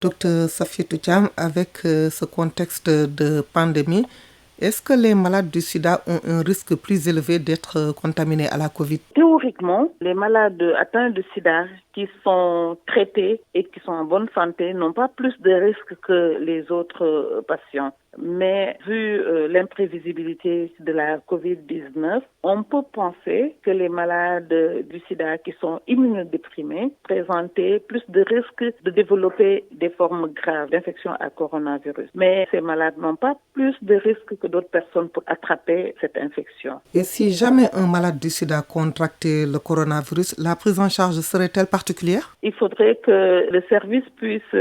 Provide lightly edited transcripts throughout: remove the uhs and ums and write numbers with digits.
Docteur Safiatou Thiam, avec ce contexte de pandémie, est-ce que les malades du sida ont un risque plus élevé d'être contaminés à la COVID? Théoriquement, les malades atteints de sida qui sont traités et qui sont en bonne santé n'ont pas plus de risques que les autres patients. Mais vu l'imprévisibilité de la COVID-19, on peut penser que les malades du sida qui sont immunodéprimés présentaient plus de risques de développer des formes graves d'infection à coronavirus. Mais ces malades n'ont pas plus de risques que d'autres personnes pour attraper cette infection. Et si jamais un malade du sida contractait le coronavirus, la prise en charge serait-elle particulière? Il faudrait que le service puisse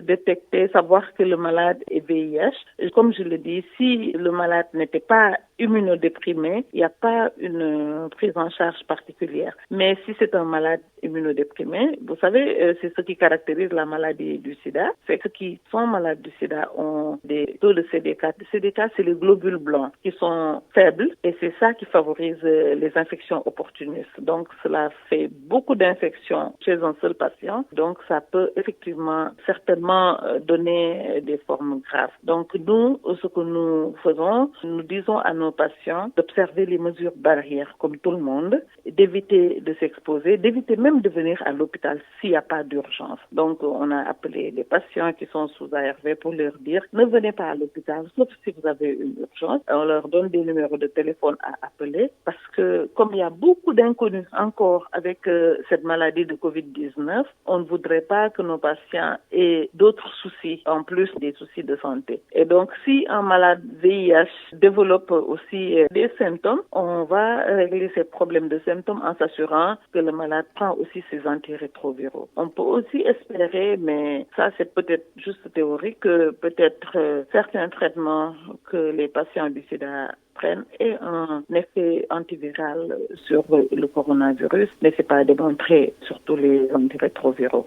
détecter, savoir que le malade est VIH. Et comme je le dis, si le malade n'était pas immunodéprimé, il n'y a pas une prise en charge particulière. Mais si c'est un malade immunodéprimé, vous savez, c'est ce qui caractérise la maladie du sida. C'est que ceux qui sont malades du sida ont des taux de CD4. Le CD4, c'est les globules blancs qui sont faibles et c'est ça qui favorise les infections opportunistes. Donc, cela fait beaucoup d'infections chez un seul patient. Donc, ça peut effectivement, certainement donner des formes graves. Donc, nous, ce que nous faisons, nous disons à nos patients d'observer les mesures barrières comme tout le monde, d'éviter de s'exposer, d'éviter même de venir à l'hôpital s'il n'y a pas d'urgence. Donc, on a appelé les patients qui sont sous ARV pour leur dire ne venez pas à l'hôpital, sauf si vous avez une urgence. On leur donne des numéros de téléphone à appeler parce que comme il y a beaucoup d'inconnus encore avec cette maladie de COVID-19, on ne voudrait pas que nos patients aient d'autres soucis en plus des soucis de santé. Et donc, si un malade VIH développe aussi des symptômes, on va régler ces problèmes de symptômes en s'assurant que le malade prend aussi ses antirétroviraux. On peut aussi espérer, mais ça c'est peut-être juste théorique, que peut-être certains traitements que les patients du sida prennent aient un effet antiviral sur le coronavirus, mais ce n'est pas démontré sur tous les antirétroviraux.